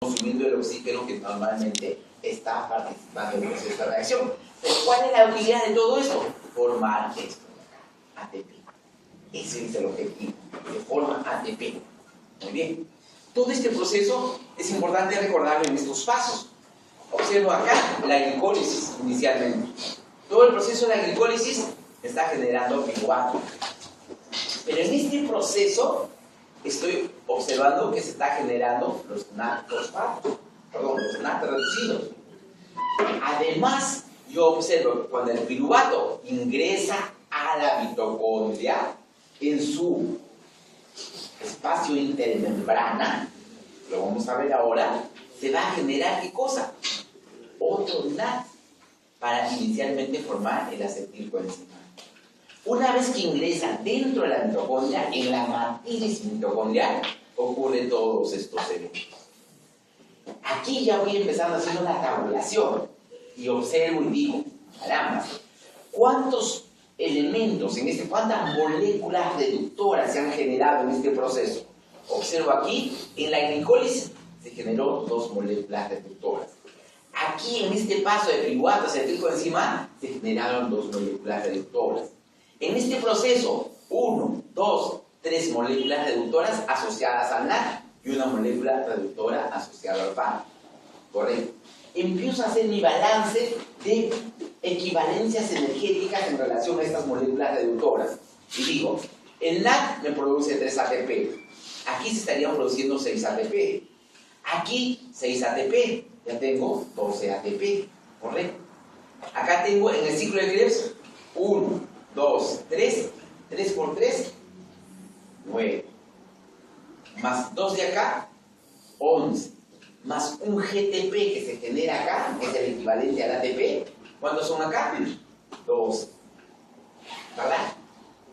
consumiendo el oxígeno que normalmente está participando en el proceso de reacción. Pero ¿cuál es la utilidad de todo esto? Formar esto, ATP. Ese es el objetivo, que forma ATP. Muy bien. Todo este proceso es importante recordarlo en estos pasos. Observo acá la glicólisis inicialmente. Todo el proceso de la glicólisis está generando piruvato. Pero en este proceso estoy observando que se está generando los NAT reducidos. Además, yo observo que cuando el piruvato ingresa a la mitocondria, en su espacio intermembrana, lo vamos a ver ahora, se va a generar ¿qué cosa? Otro NAT para inicialmente formar el acetilcoenzima. Una vez que ingresa dentro de la mitocondria, en la matriz mitocondrial, ocurren todos estos eventos. Aquí ya voy empezando haciendo la tabulación y observo y digo, caramba, ¿cuántos elementos, cuántas moléculas reductoras se han generado en este proceso? Observo aquí, en la glicólisis se generó 2 moléculas reductoras. Aquí, en este paso de piruvato hacia acetilcoenzima, se generaron 2 moléculas reductoras. En este proceso, 1, 2, 3 moléculas reductoras asociadas al NAT y una molécula reductora asociada al FAN. Correcto. Empiezo a hacer mi balance de equivalencias energéticas en relación a estas moléculas reductoras. Y digo, el NAT me produce 3 ATP. Aquí se estarían produciendo 6 ATP. Aquí 6 ATP. Ya tengo 12 ATP. Correcto. Acá tengo en el ciclo de Krebs 1, 2, 3. 3 por 3, 9. Más 2 de acá, 11. Más un GTP que se genera acá, que es el equivalente al ATP. ¿Cuántos son acá? 12. ¿Verdad?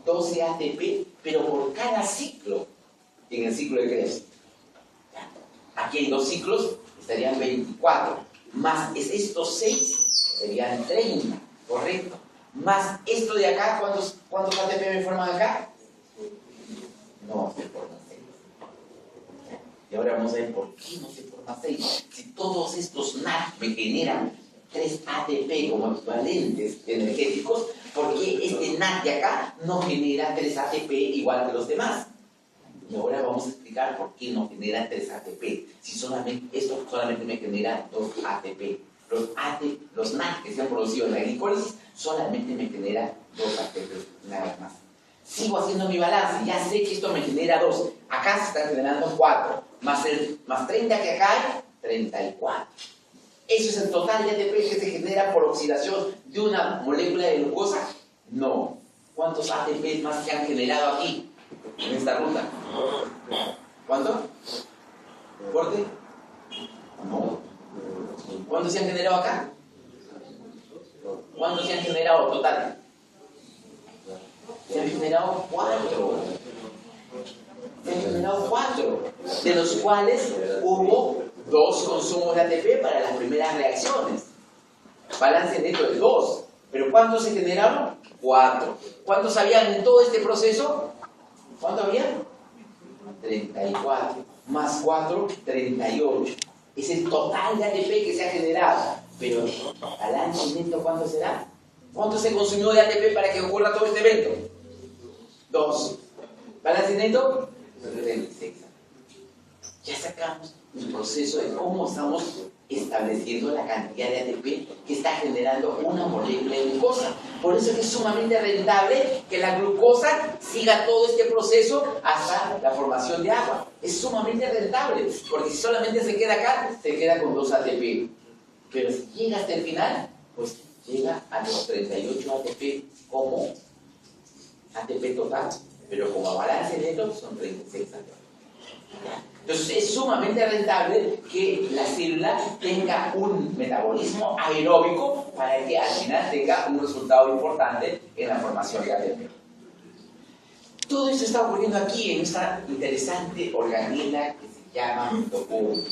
12 ATP, pero por cada ciclo en el ciclo de Krebs. Aquí hay 2 ciclos, estarían 24. Más estos 6 serían 30, ¿correcto? Más esto de acá, ¿cuántos ATP me forman acá? No se forman 6. Y ahora vamos a ver por qué no se forman 6. Si todos estos NAT me generan 3 ATP como equivalentes energéticos, ¿por qué este NAT de acá no genera 3 ATP igual que los demás? Y ahora vamos a explicar por qué no genera 3 ATP. Si esto solamente me genera 2 ATP. Los NAT que se han producido en la glicólisis solamente me genera 2 ATP, nada más. Sigo haciendo mi balance, ya sé que esto me genera 2. Acá se están generando 4. Más 30 que acá hay, 34. ¿Eso es el total de ATP que se genera por oxidación de una molécula de glucosa? No. ¿Cuántos ATP más se han generado aquí, en esta ruta? ¿Cuánto? ¿Fuerte? No. ¿Cuántos se han generado acá? ¿Cuántos se han generado total? Se han generado 4. Se han generado 4, de los cuales hubo 2 consumos de ATP para las primeras reacciones. Balance neto de 2. ¿Pero cuántos se generaron? 4. ¿Cuántos habían en todo este proceso? ¿Cuántos habían? 34. Más 4, 38. Es el total de ATP que se ha generado. Pero balance neto, ¿cuánto será? ¿Cuánto se consumió de ATP para que ocurra todo este evento? 2. Balance neto, 36. Ya sacamos el proceso de cómo estamos estableciendo la cantidad de ATP que está generando una molécula de glucosa. Por eso es que es sumamente rentable que la glucosa siga todo este proceso hasta la formación de agua. Es sumamente rentable, porque si solamente se queda acá, se queda con 2 ATP. Pero si llega hasta el final, pues llega a los 38 ATP como ATP total, pero como balance neto son 36 ATP. Entonces es sumamente rentable que la célula tenga un metabolismo aeróbico para que al final tenga un resultado importante en la formación de ATP. Todo esto está ocurriendo aquí en esta interesante organela que se llama mitocondria.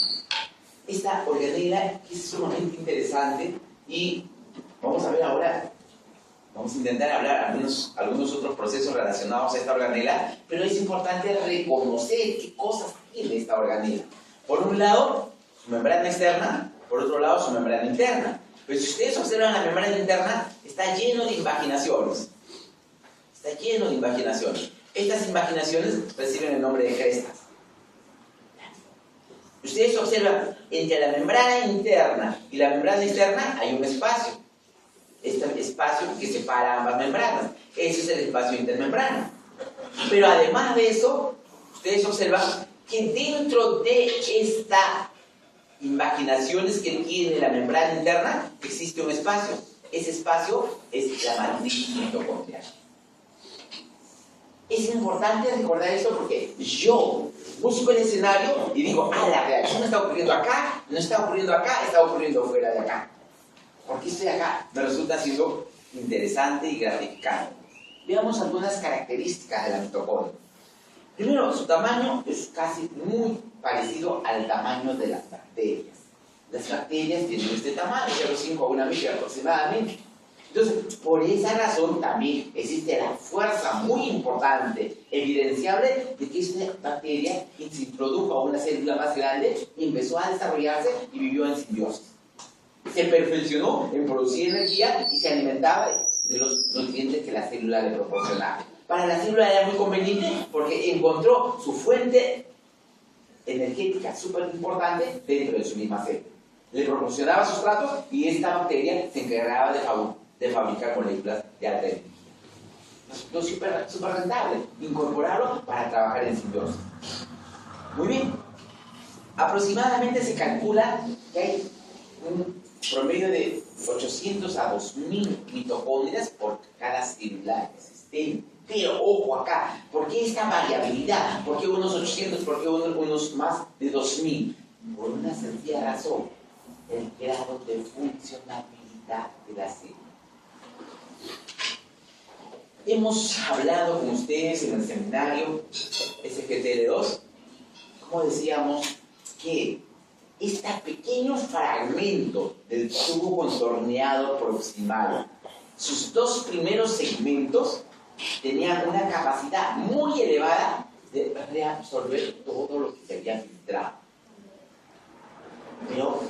Esta organela es sumamente interesante y vamos a ver ahora, vamos a intentar hablar algunos otros procesos relacionados a esta organela, pero es importante reconocer qué cosas tiene esta organela. Por un lado, su membrana externa, por otro lado su membrana interna. Pero si ustedes observan la membrana interna, está lleno de invaginaciones. Está lleno de invaginaciones. Estas invaginaciones reciben el nombre de crestas. Ustedes observan, entre la membrana interna y la membrana externa hay un espacio. Este espacio que separa ambas membranas. Ese es el espacio intermembrana. Pero además de eso, ustedes observan que dentro de estas invaginaciones que tiene la membrana interna existe un espacio. Ese espacio es la matriz mitocondrial. Es importante recordar esto porque yo busco el escenario y digo, la reacción no está ocurriendo acá, no está ocurriendo acá, está ocurriendo fuera de acá. ¿Por qué estoy acá? Me resulta siendo interesante y gratificante. Veamos algunas características de la mitocondria. Primero, su tamaño es casi muy parecido al tamaño de las bacterias. Las bacterias tienen este tamaño, 0,5 a 1 micra aproximadamente. Entonces, por esa razón también existe la fuerza muy importante, evidenciable, de que esta bacteria se introdujo a una célula más grande y empezó a desarrollarse y vivió en simbiosis. Se perfeccionó en producir energía y se alimentaba de los nutrientes que la célula le proporcionaba. Para la célula era muy conveniente porque encontró su fuente energética súper importante dentro de su misma célula. Le proporcionaba sustratos y esta bacteria se encargaba de fabricar moléculas de alta energía. Resultó súper rentable incorporarlo para trabajar en simbiosis. Muy bien. Aproximadamente se calcula que hay un promedio de 800 a 2000 mitocondrias por cada célula existente. Pero ojo acá, ¿por qué esta variabilidad? ¿Por qué unos 800? ¿Por qué unos más de 2000? Por una sencilla razón, el grado de funcionabilidad de la célula. Hemos hablado con ustedes en el seminario SGTL2, como decíamos, que este pequeño fragmento del tubo contorneado proximal, sus dos primeros segmentos tenían una capacidad muy elevada de reabsorber todo lo que se había filtrado. Pero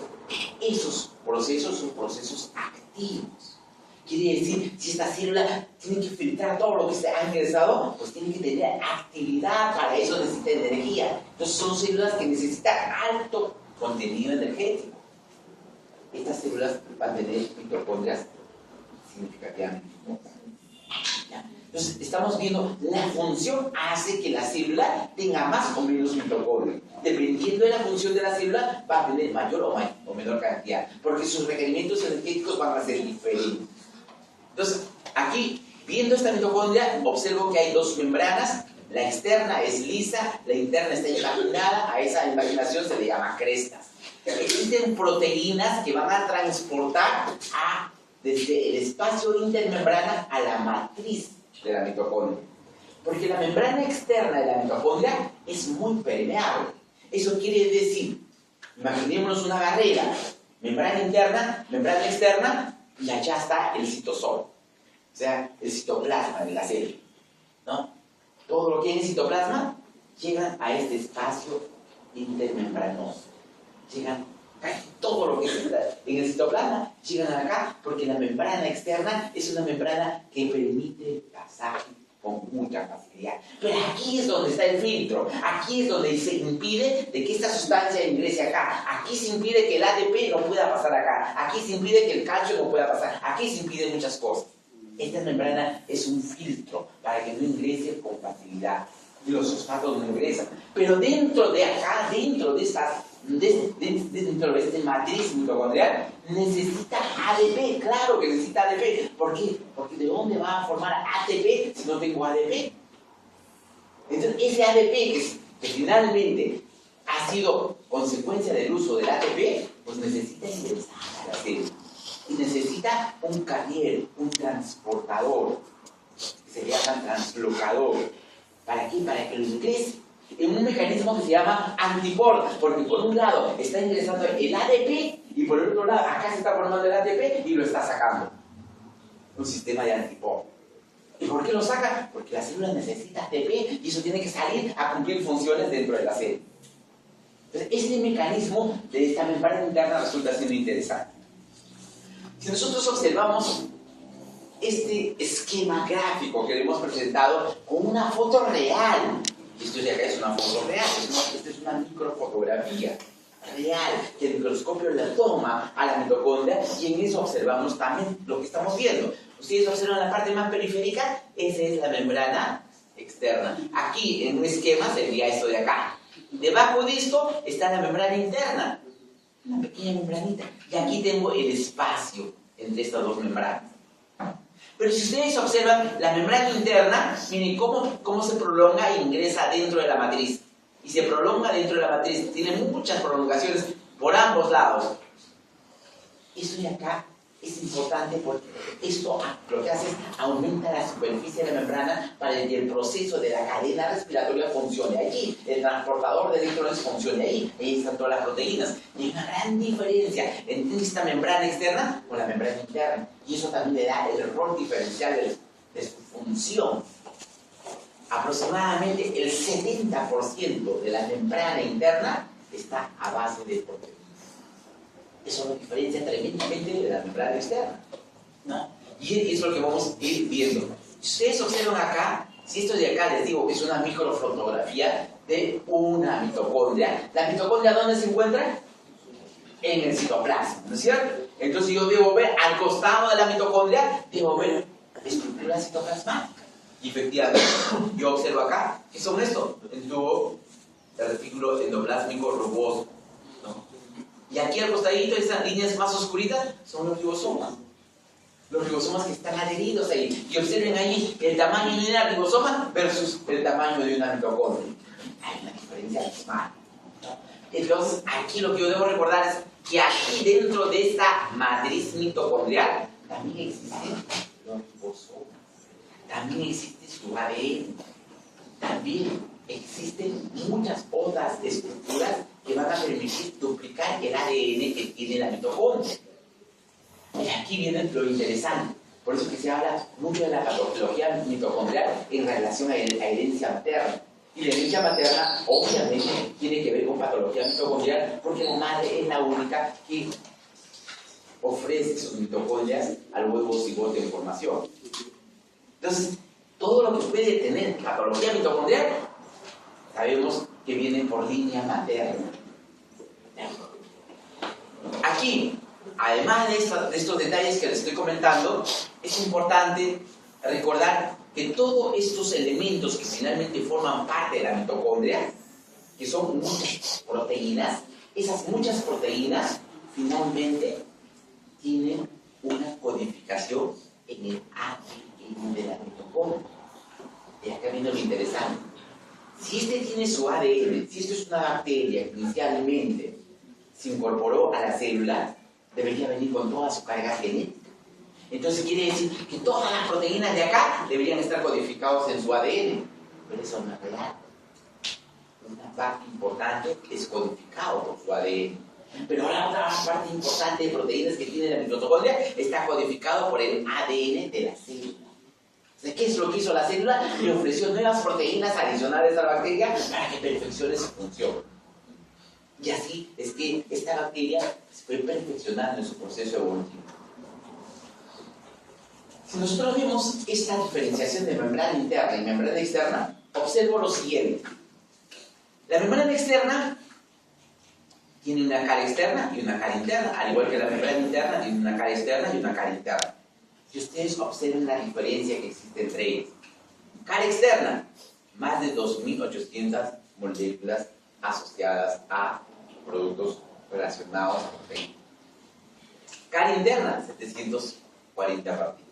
esos procesos son procesos activos. Quiere decir, si esta célula tiene que filtrar todo lo que se ha ingresado, pues tiene que tener actividad, para eso necesita energía. Entonces son células que necesitan alto contenido energético. Estas células van a tener mitocondrias significativamente importantes. Entonces estamos viendo la función hace que la célula tenga más o menos mitocondrias. Dependiendo de la función de la célula, va a tener mayor o menor cantidad, porque sus requerimientos energéticos van a ser diferentes. Entonces, aquí, viendo esta mitocondria, observo que hay dos membranas. La externa es lisa, la interna está imaginada. A esa imaginación se le llama crestas. Existen proteínas que van a transportar desde el espacio intermembrana a la matriz de la mitocondria. Porque la membrana externa de la mitocondria es muy permeable. Eso quiere decir, imaginémonos una barrera, membrana interna, membrana externa, y allá está el citosol, o sea, el citoplasma de la célula, ¿no? Todo lo que hay en el citoplasma llega a este espacio intermembranoso. Llegan casi todo lo que está en el citoplasma, llegan acá porque la membrana externa es una membrana que permite pasaje con mucha facilidad. Pero aquí es donde está el filtro, aquí es donde se impide de que esta sustancia ingrese acá, aquí se impide que el ADP no pueda pasar acá, aquí se impide que el calcio no pueda pasar, aquí se impiden muchas cosas. Esta membrana es un filtro para que no ingrese con facilidad y los fosfatos no ingresan. Pero dentro de acá, dentro de esta matriz mitocondrial, necesita ADP, claro que necesita ADP. ¿Por qué? Porque ¿de dónde va a formar ATP si no tengo ADP? Entonces, ese ADP que finalmente ha sido consecuencia del uso del ATP, pues necesita ingresar a la célula. Y necesita un carrier, un transportador, que se llama translocador. ¿Para qué? Para que lo ingrese en un mecanismo que se llama antipor, porque por un lado está ingresando el ADP y por el otro lado acá se está formando el ATP y lo está sacando. Un sistema de antipor. ¿Y por qué lo saca? Porque la célula necesita ATP y eso tiene que salir a cumplir funciones dentro de la célula. Entonces, este mecanismo de esta membrana interna resulta siendo interesante. Si nosotros observamos este esquema gráfico que le hemos presentado con una foto real, esto de acá es una foto real, esta es una microfotografía real, que el microscopio la toma a la mitocondria y en eso observamos también lo que estamos viendo. Ustedes observan la parte más periférica, esa es la membrana externa. Aquí en un esquema sería esto de acá. Debajo de esto está la membrana interna, una pequeña membranita. Y aquí tengo el espacio entre estas dos membranas. Pero si ustedes observan la membrana interna, miren cómo se prolonga e ingresa dentro de la matriz. Y se prolonga dentro de la matriz. Tiene muchas prolongaciones por ambos lados. Esto de acá es importante porque esto lo que hace es aumenta la superficie de la membrana para que el proceso de la cadena respiratoria funcione allí, el transportador de electrones funcione ahí, ahí están todas las proteínas. Y hay una gran diferencia entre esta membrana externa con la membrana interna, y eso también le da el rol diferencial de su función. Aproximadamente el 70% de la membrana interna está a base de proteínas. Eso lo diferencia tremendamente de la membrana externa, ¿no? Y eso es lo que vamos a ir viendo. Si ustedes observan acá, si esto de acá les digo que es una microfotografía de una mitocondria, ¿la mitocondria dónde se encuentra? En el citoplasma, ¿no es cierto? Entonces yo debo ver al costado de la mitocondria, debo ver la estructura citoplasmática. Y efectivamente, yo observo acá, ¿qué son estos? El tubo de retículo endoplásmico rugoso, ¿no? Y aquí al costadito, esas líneas más oscuritas, son los ribosomas. Los ribosomas que están adheridos ahí. Y observen ahí el tamaño de una ribosoma versus el tamaño de una mitocondria. Hay una diferencia abismal, ¿no? Entonces, aquí lo que yo debo recordar es que aquí dentro de esta matriz mitocondrial también existen los ribosomas. También existe su ADN. También existen muchas otras estructuras que van a permitir duplicar el ADN que tiene la mitocondria. Y aquí viene lo interesante. Por eso que se habla mucho de la patología mitocondrial en relación a la herencia materna. Y la herencia materna, obviamente, tiene que ver con patología mitocondrial, porque la madre es la única que ofrece sus mitocondrias al huevo cigoto en formación. Entonces, todo lo que puede tener patología mitocondrial, sabemos que viene por línea materna. Aquí, además de estos detalles que les estoy comentando, es importante recordar que todos estos elementos que finalmente forman parte de la mitocondria, que son muchas proteínas, esas muchas proteínas finalmente tienen una codificación en el ADN de la mitocondria. Y acá viene lo interesante. Si este tiene su ADN, si esto es una bacteria que inicialmente se incorporó a la célula, debería venir con toda su carga genética. Entonces quiere decir que todas las proteínas de acá deberían estar codificadas en su ADN. Pero eso no es real. Una parte importante es codificado por su ADN. Pero la otra parte importante de proteínas que tiene la mitocondria está codificado por el ADN de la célula. ¿Qué es lo que hizo la célula? Le ofreció nuevas proteínas adicionales a la bacteria para que perfeccione su función. Y así es que esta bacteria se fue perfeccionando en su proceso evolutivo. Si nosotros vemos esta diferenciación de membrana interna y membrana externa, observo lo siguiente. La membrana externa tiene una cara externa y una cara interna, al igual que la membrana interna tiene una cara externa y una cara interna. Y ustedes observen la diferencia que existe entre ellas. Cara externa, más de 2.800 moléculas asociadas a productos relacionados a proteínas. Cara interna, 740 partículas.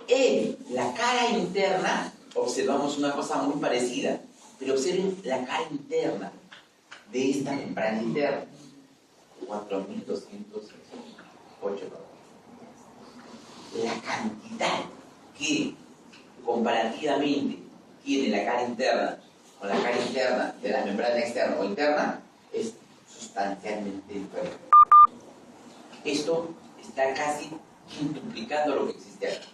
En la cara interna observamos una cosa muy parecida, pero observen la cara interna de esta membrana interna, 4.208 partículas. La cantidad que comparativamente tiene la cara interna con la cara interna de la membrana externa o interna es sustancialmente diferente. Esto está casi quintuplicando lo que existe aquí.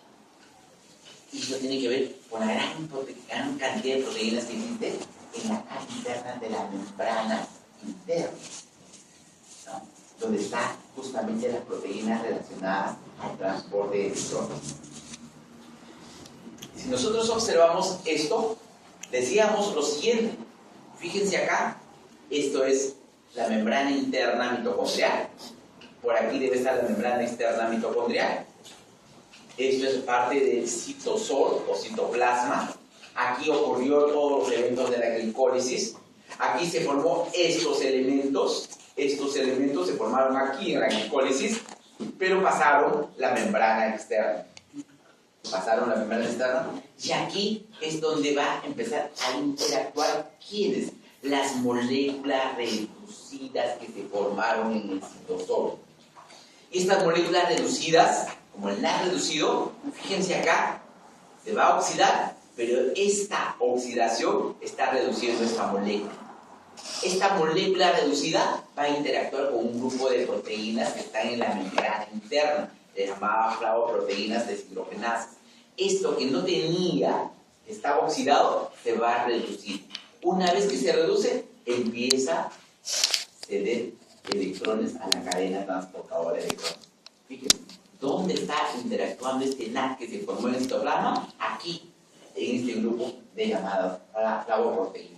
Y eso tiene que ver con la gran cantidad de proteínas que existen en la cara interna de la membrana interna, ¿no? Donde están justamente las proteínas relacionadas al transporte de electrones. Si nosotros observamos esto, decíamos lo siguiente. Fíjense acá, esto es la membrana interna mitocondrial. Por aquí debe estar la membrana externa mitocondrial. Esto es parte del citosol o citoplasma. Aquí ocurrió todos los eventos de la glicólisis. Aquí se formó estos elementos. Estos elementos se formaron aquí en la glicólisis, pero pasaron la membrana externa. Pasaron la membrana externa. Y aquí es donde va a empezar a interactuar ¿quiénes? Las moléculas reducidas que se formaron en el citosol. Estas moléculas reducidas, como el NAD reducido, fíjense acá, se va a oxidar, pero esta oxidación está reduciendo esta molécula. Esta molécula reducida va a interactuar con un grupo de proteínas que están en la membrana interna, llamadas flavoproteínas deshidrogenasas. Esto que no tenía, estaba oxidado, se va a reducir. Una vez que se reduce, empieza a ceder electrones a la cadena transportadora de electrones. Fíjense, ¿dónde está interactuando este NAD que se formó en el citoplasma? Aquí, en este grupo de llamadas flavoproteínas.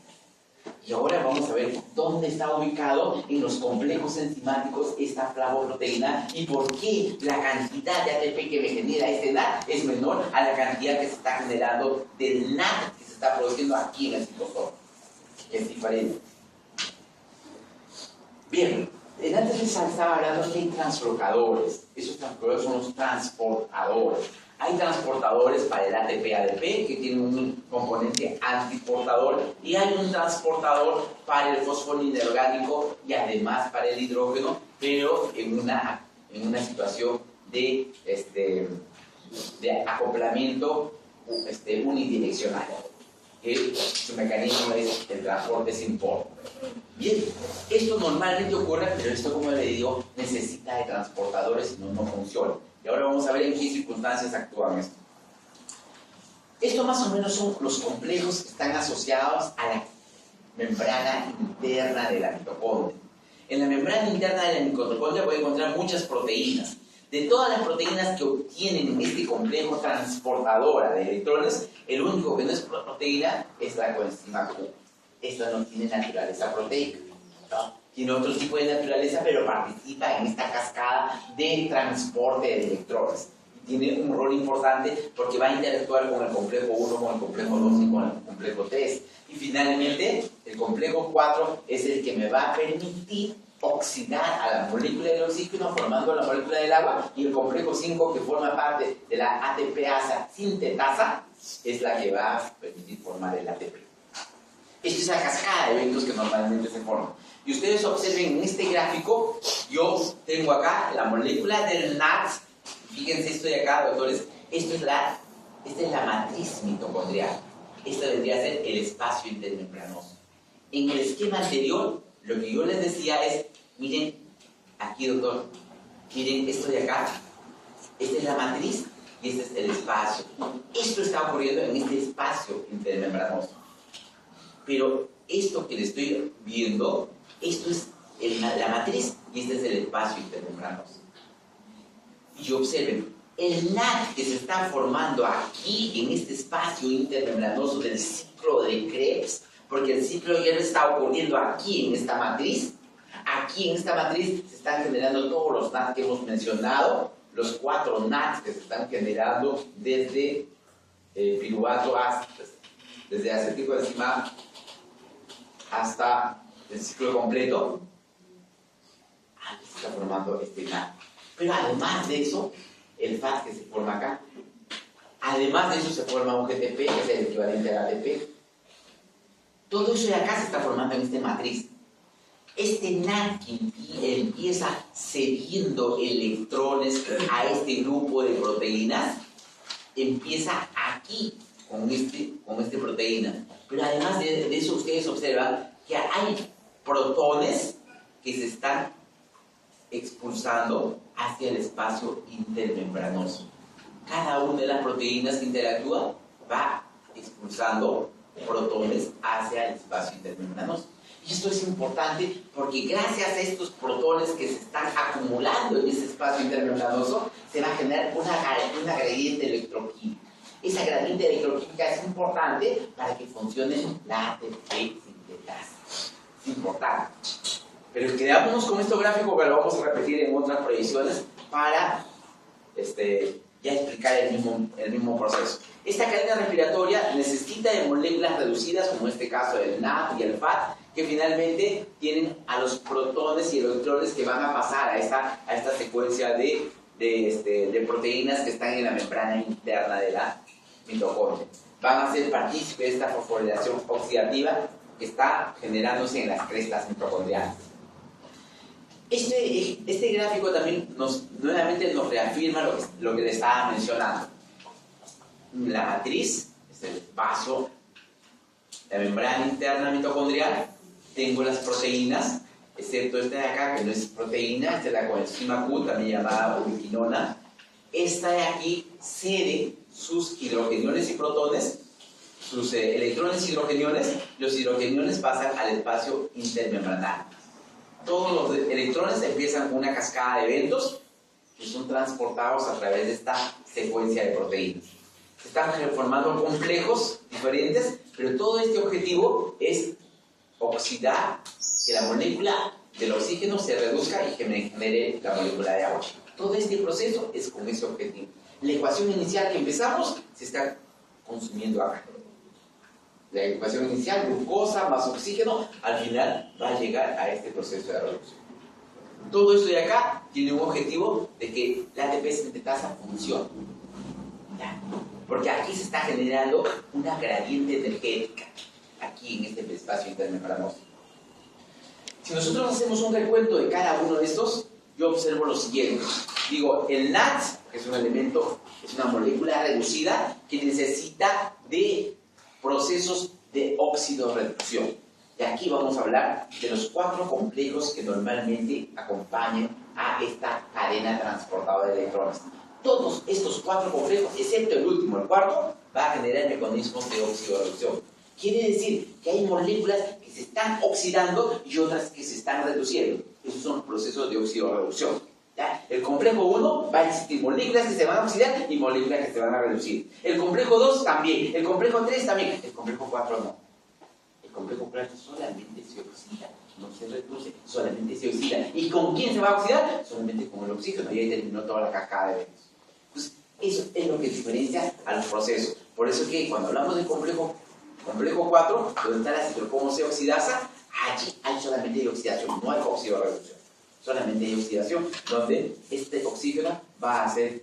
Y ahora vamos a ver dónde está ubicado en los complejos enzimáticos esta flavoproteína y por qué la cantidad de ATP que me genera este NAD es menor a la cantidad que se está generando del NAD que se está produciendo aquí en el citosol. Es diferente. Bien, antes les estaba hablando que hay translocadores. Esos translocadores son los transportadores. Hay transportadores para el ATP-ADP que tienen un componente antiportador y hay un transportador para el fosfolíder orgánico y además para el hidrógeno, pero en una situación de acoplamiento unidireccional. Su mecanismo es el transporte sin por. Bien, esto normalmente ocurre, pero esto, como le digo, necesita de transportadores, si no funciona. Y ahora vamos a ver en qué circunstancias actúan esto. Esto más o menos son los complejos que están asociados a la membrana interna de la mitocondria. En la membrana interna de la mitocondria puede encontrar muchas proteínas. De todas las proteínas que obtienen en este complejo transportadora de electrones, el único que no es proteína es la coenzima Q. Esta no tiene naturaleza proteica, ¿no? Tiene otro tipo de naturaleza, pero participa en esta cascada de transporte de electrones. Tiene un rol importante porque va a interactuar con el complejo 1, con el complejo 2 y con el complejo 3. Y finalmente, el complejo 4 es el que me va a permitir oxidar a la molécula del oxígeno formando la molécula del agua, y el complejo 5, que forma parte de la ATPasa sintetasa, es la que va a permitir formar el ATP. Esta es la cascada de eventos que normalmente se forman. Y ustedes observen en este gráfico, yo tengo acá la molécula del NAD. Fíjense esto de acá, doctores. Esta es la matriz mitocondrial. Esto vendría a ser el espacio intermembranoso. En el esquema anterior, lo que yo les decía es, miren, aquí, doctor, miren esto de acá. Esta es la matriz y este es el espacio. Esto está ocurriendo en este espacio intermembranoso. Pero esto que le estoy viendo, esto es la matriz y este es el espacio intermembranoso. Y observen, el NAD que se está formando aquí en este espacio intermembranoso del ciclo de Krebs, porque el ciclo ya no está ocurriendo aquí en esta matriz. Aquí en esta matriz se están generando todos los NAD que hemos mencionado, los 4 NADs que se están generando desde piruvato desde acetilcoenzima hasta el ciclo completo. Aquí se está formando este NAD. Pero además de eso, el FAT que se forma acá, además de eso se forma un GTP, que es el equivalente al ATP. Todo eso de acá se está formando en esta matriz. Este NAD que empieza cediendo electrones a este grupo de proteínas, empieza aquí con este proteína. Pero además de eso, ustedes observan que hay protones que se están expulsando hacia el espacio intermembranoso. Cada una de las proteínas que interactúa va expulsando protones hacia el espacio intermembranoso. Y esto es importante Porque gracias a estos protones que se están acumulando en ese espacio intermembranoso, se va a generar una gradiente electroquímica. Esa gradiente electroquímica es importante para que funcione la ATP sintetasa. Es importante. Pero quedámonos con este gráfico que lo vamos a repetir en otras proyecciones para ya explicar el mismo proceso. Esta cadena respiratoria necesita de moléculas reducidas, como en este caso el NAD y el FAT, que finalmente tienen a los protones y electrones que van a pasar a esta secuencia de proteínas que están en la membrana interna de la mitocondria. Van a ser partícipes de esta fosforilación oxidativa que está generándose en las crestas mitocondriales. Este gráfico también nuevamente nos reafirma lo que le estaba mencionando. La matriz es el espacio, la membrana interna mitocondrial. Tengo las proteínas, excepto esta de acá, que no es proteína, esta es la coenzima Q, también llamada ubiquinona. Esta de aquí cede sus hidrogeniones y protones, sus electrones y hidrogeniones. Los hidrogeniones pasan al espacio intermembranario. Todos los electrones empiezan con una cascada de eventos que son transportados a través de esta secuencia de proteínas. Se están formando complejos diferentes, pero todo este objetivo es oxidar, que la molécula del oxígeno se reduzca y que me genere la molécula de agua. Todo este proceso es con ese objetivo. La ecuación inicial que empezamos se está consumiendo acá. La ecuación inicial, glucosa más oxígeno, al final va a llegar a este proceso de reducción. Todo esto de acá tiene un objetivo de que la ATP sintetasa funcione. Porque aquí se está generando una gradiente energética, aquí en este espacio intermembranoso. Si nosotros hacemos un recuento de cada uno de estos, yo observo lo siguiente. Digo, el NAD, que es un elemento, es una molécula reducida que necesita de procesos de óxido-reducción. Y aquí vamos a hablar de los 4 complejos que normalmente acompañan a esta cadena transportadora de electrones. Todos estos 4 complejos, excepto el último, el cuarto, va a generar mecanismos de óxido-reducción. Quiere decir que hay moléculas que se están oxidando y otras que se están reduciendo. Esos son los procesos de óxido-reducción. El complejo 1 va a existir moléculas que se van a oxidar y moléculas que se van a reducir. El complejo 2 también. El complejo 3 también. El complejo 4 no. El complejo 4 solamente se oxida, no se reduce, solamente se oxida. ¿Y con quién se va a oxidar? Solamente con el oxígeno. Y ahí terminó toda la cascada de eventos. Entonces, eso es lo que diferencia a los procesos. Por eso que cuando hablamos del complejo 4, donde está la citocromo-C oxidasa, allí hay solamente oxidación, no hay óxido-reducción. Solamente hay oxidación, donde este oxígeno va a ser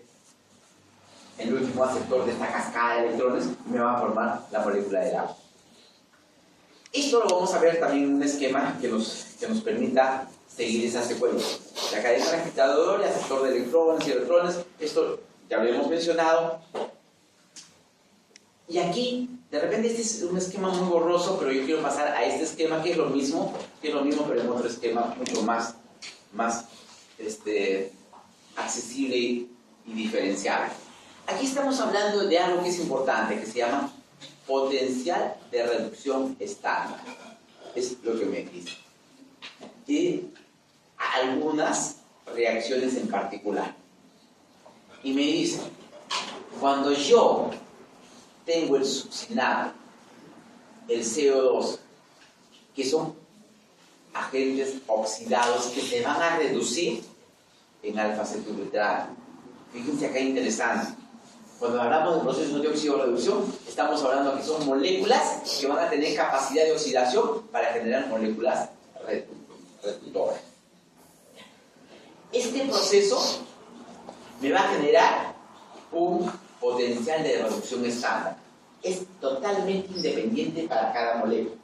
el último aceptor de esta cascada de electrones y me va a formar la molécula del agua. Esto lo vamos a ver también en un esquema que nos permita seguir esa secuencia. La cadena respiratoria, aceptor de electrones y electrones, esto ya lo hemos mencionado. Y aquí, de repente, este es un esquema muy borroso, pero yo quiero pasar a este esquema que es lo mismo pero en otro esquema mucho más accesible y diferenciable. Aquí estamos hablando de algo que es importante, que se llama potencial de reducción estándar. Es lo que me dice. Y algunas reacciones en particular. Y me dice, cuando yo tengo el succinado, el CO2, que son agentes oxidados que se van a reducir en alfa-cetobutrano. Fíjense acá interesante. Cuando hablamos de procesos de oxido-reducción, estamos hablando que son moléculas que van a tener capacidad de oxidación para generar moléculas reductoras. Este proceso me va a generar un potencial de reducción estándar. Es totalmente independiente para cada molécula.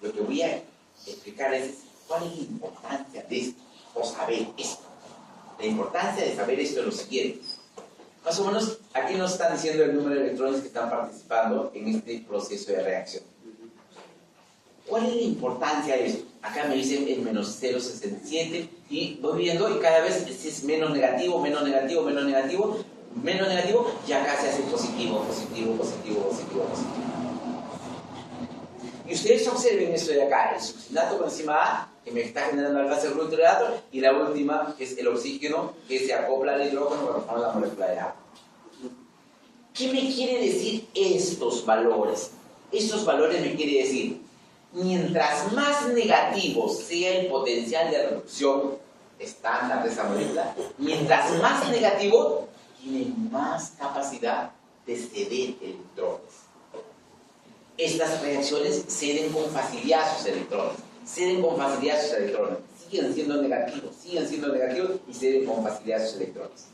Lo que voy a explicar es cuál es la importancia de esto, o saber esto. La importancia de saber esto es lo siguiente. Más o menos, aquí nos están diciendo el número de electrones que están participando en este proceso de reacción. ¿Cuál es la importancia de esto? Acá me dicen el menos 0,67 y voy viendo y cada vez es menos negativo, menos negativo, menos negativo, menos negativo y acá se hace positivo, positivo, positivo, positivo, positivo. Y ustedes observen esto de acá, el succinato con enzima A, que me está generando el gas del glutirato, y la última, que es el oxígeno, que se acopla al hidrógeno cuando forma la molécula de agua. ¿Qué me quiere decir estos valores? Estos valores me quiere decir, mientras más negativo sea el potencial de reducción estándar de esa molécula, mientras más negativo, tiene más capacidad de ceder electrones. Estas reacciones ceden con facilidad a sus electrones. Ceden con facilidad a sus electrones. Siguen siendo negativos y ceden con facilidad a sus electrones.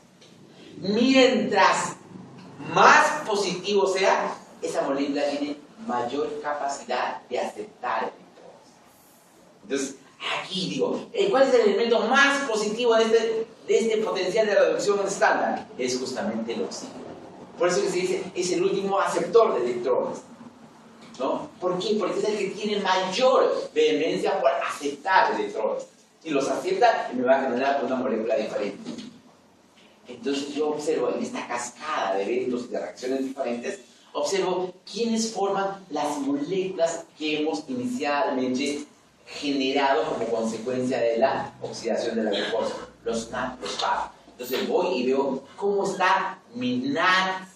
Mientras más positivo sea, esa molécula tiene mayor capacidad de aceptar electrones. Entonces, aquí digo, ¿cuál es el elemento más positivo de este potencial de reducción estándar? Es justamente el oxígeno. Por eso que se dice, es el último aceptor de electrones, ¿no? ¿Por qué? Porque es el que tiene mayor vehemencia por aceptar electrones. Y los acepta y me va a generar una molécula diferente. Entonces yo observo en esta cascada de eventos y de reacciones diferentes, observo quiénes forman las moléculas que hemos inicialmente generado como consecuencia de la oxidación de la glucosa, los NAD, los FAD. Entonces voy y veo cómo está mi NAD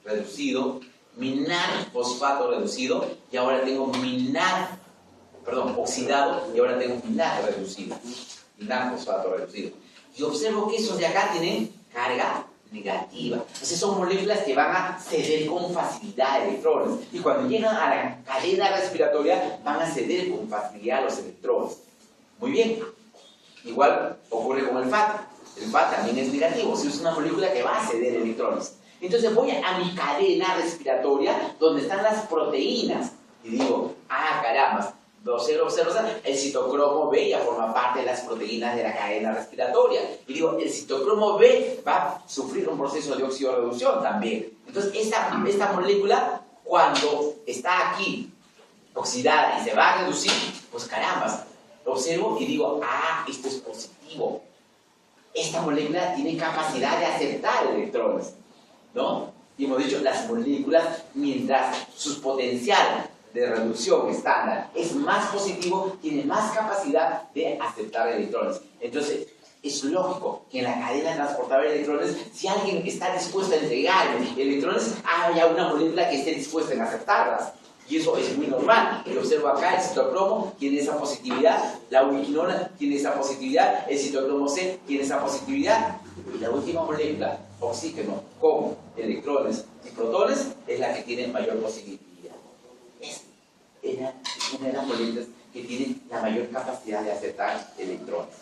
reducido, mi NAD fosfato reducido, y ahora tengo mi NAD, oxidado, y ahora tengo mi NAD reducido, mi NAD fosfato reducido. Y observo que esos de acá tienen carga negativa. Entonces son moléculas que van a ceder con facilidad electrones. Y cuando llegan a la cadena respiratoria, van a ceder con facilidad los electrones. Muy bien. Igual ocurre con el FAT. El FAT también es negativo. Si es una molécula que va a ceder electrones. Entonces voy a mi cadena respiratoria, donde están las proteínas. Y digo, caramba. El citocromo B ya forma parte de las proteínas de la cadena respiratoria. Y digo, el citocromo B va a sufrir un proceso de oxidorreducción también. Entonces, esta molécula, cuando está aquí oxidada y se va a reducir, pues caramba, lo observo y digo, esto es positivo. Esta molécula tiene capacidad de aceptar electrones, ¿no? Y hemos dicho, las moléculas, mientras su potencial de reducción estándar es más positivo, tiene más capacidad de aceptar electrones. Entonces, es lógico que en la cadena transportadora de electrones, si alguien está dispuesto a entregarme electrones, haya una molécula que esté dispuesta a aceptarlas. Y eso es muy normal. Lo observo acá, el citocromo tiene esa positividad, la ubiquinona tiene esa positividad, el citocromo C tiene esa positividad. Y la última molécula, oxígeno con electrones y protones, es la que tiene mayor positividad. Es una de las moléculas que tiene la mayor capacidad de aceptar electrones.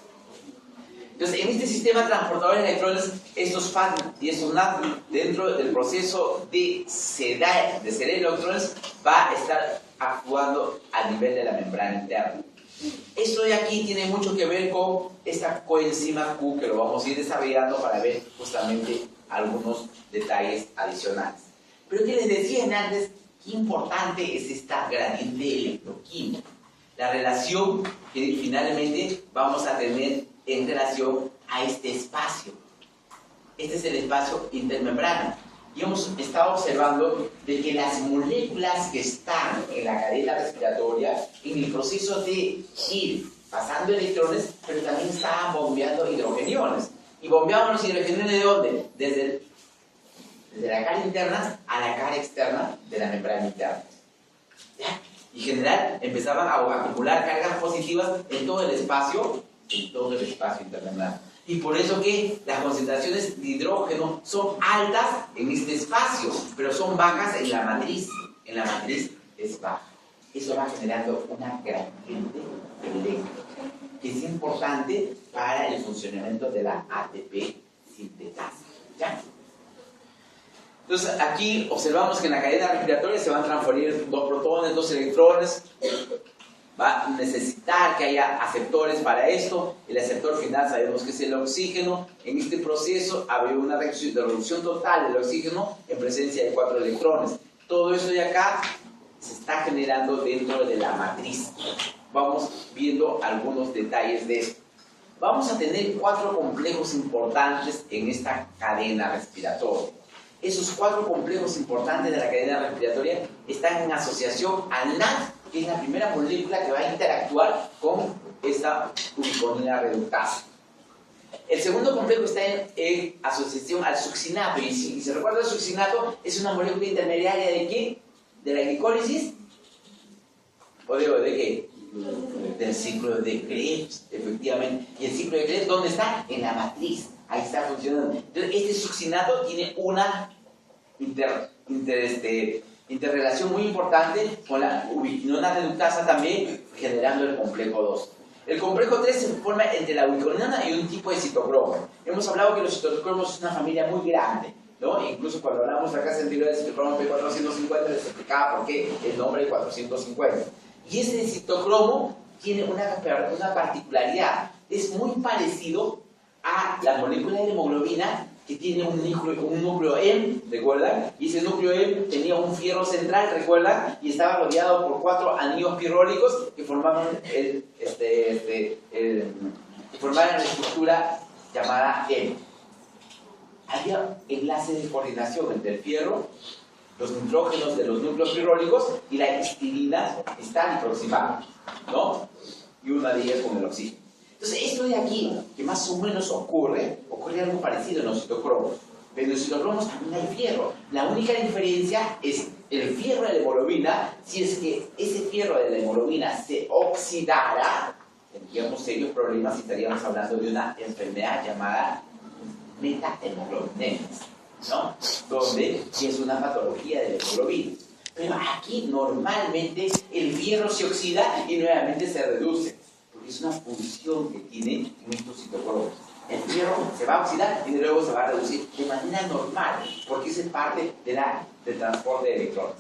Entonces, en este sistema transportador de electrones, estos FAD y estos NAD, dentro del proceso de ceder electrones, va a estar actuando a nivel de la membrana interna. Esto de aquí tiene mucho que ver con esta coenzima Q, que lo vamos a ir desarrollando para ver justamente algunos detalles adicionales. Pero que les decía antes, qué importante es esta gradiente electroquímica. La relación que finalmente vamos a tener en relación a este espacio. Este es el espacio intermembrana. Y hemos estado observando de que las moléculas que están en la cadena respiratoria, en el proceso de ir pasando electrones, pero también estaban bombeando hidrogeniones. ¿Y bombeaban los hidrogeniones de dónde? Desde la cara interna a la cara externa de la membrana interna. ¿Ya? Y en general empezaban a acumular cargas positivas en todo el espacio intermembrano. Y por eso que las concentraciones de hidrógeno son altas en este espacio, pero son bajas en la matriz. En la matriz es baja. Eso va generando una gradiente eléctrica, que es importante para el funcionamiento de la ATP sintetasa. ¿Ya? Entonces aquí observamos que en la cadena respiratoria se van a transferir 2 protones, 2 electrones. Va a necesitar que haya aceptores para esto. El aceptor final sabemos que es el oxígeno. En este proceso habría una reducción total del oxígeno en presencia de 4 electrones. Todo eso de acá se está generando dentro de la matriz. Vamos viendo algunos detalles de esto. Vamos a tener 4 complejos importantes en esta cadena respiratoria. Esos 4 complejos importantes de la cadena respiratoria están en asociación al NAD, que es la primera molécula que va a interactuar con esta ubiconina reductasa. El segundo complejo está en asociación al succinato, y si se recuerda, el succinato es una molécula intermediaria ¿de qué? ¿De la glicólisis? ¿O de qué? Del ciclo de Krebs, efectivamente. ¿Y el ciclo de Krebs dónde está? En la matriz. Ahí está funcionando. Entonces, este succinato tiene una interrelación muy importante con la ubiquinona reductasa también, generando el complejo 2. El complejo 3 se forma entre la ubiquinona y un tipo de citocromo. Hemos hablado que los citocromos es una familia muy grande, ¿no? Incluso cuando hablamos en la clase anterior del citocromo P450 les explicaba por qué el nombre de 450. Y ese citocromo tiene una particularidad. Es muy parecido a la molécula de hemoglobina, que tiene un núcleo M, ¿recuerdan? Y ese núcleo M tenía un fierro central, ¿recuerdan? Y estaba rodeado por 4 anillos pirrólicos que formaban formaban la estructura llamada M. Había enlaces de coordinación entre el fierro, los nitrógenos de los núcleos pirrólicos y la histidina está aproximada, ¿no? Y una de ellas con el oxígeno. Entonces, esto de aquí, que más o menos ocurre algo parecido en los citocromos. Pero en los citocromos también hay fierro. La única diferencia es el fierro de la hemoglobina. Si es que ese fierro de la hemoglobina se oxidara, tendríamos serios problemas y estaríamos hablando de una enfermedad llamada metahemoglobinemias, ¿no? Donde es una patología de la hemoglobina. Pero aquí normalmente el fierro se oxida y nuevamente se reduce. Es una función que tiene en estos citocromos. El fierro se va a oxidar y luego se va a reducir de manera normal, porque es parte del transporte de electrones.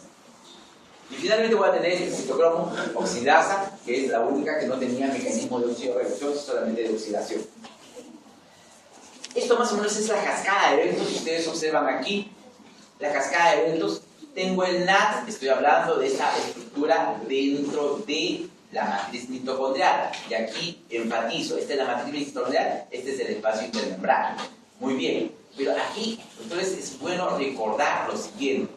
Y finalmente voy a tener este citocromo oxidasa, que es la única que no tenía mecanismo de oxidorreducción, solamente de oxidación. Esto más o menos es la cascada de eventos que ustedes observan aquí. La cascada de eventos. Tengo el NAD, estoy hablando de esta estructura dentro de la matriz mitocondrial. Y aquí enfatizo, esta es la matriz mitocondrial, este es el espacio intermembrana. Muy bien, pero aquí entonces es bueno recordar lo siguiente.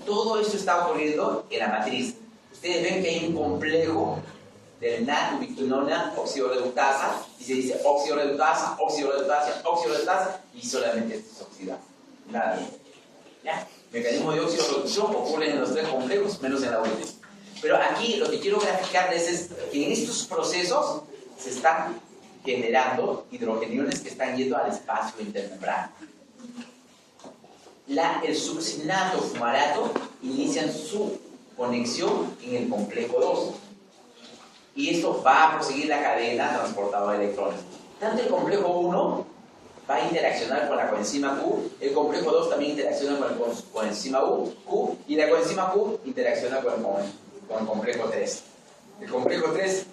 Todo esto está ocurriendo en la matriz. Ustedes ven que hay un complejo del NAD, ubiquinona, oxidorreductasa, y se dice oxidorreductasa, oxidorreductasa, oxidorreductasa, y solamente esto es oxidasa. Nada bien. ¿Ya? Mecanismo de oxidorreducción ocurre en los 3 complejos, menos en la última. Pero aquí lo que quiero graficarles es que en estos procesos se están generando hidrogeniones que están yendo al espacio intermembrana. El succinato fumarato inician su conexión en el complejo 2. Y esto va a proseguir la cadena transportadora de electrones. Tanto el complejo 1 va a interaccionar con la coenzima Q, el complejo 2 también interacciona con la coenzima Q, y la coenzima Q interacciona con el complejo 3. El complejo 3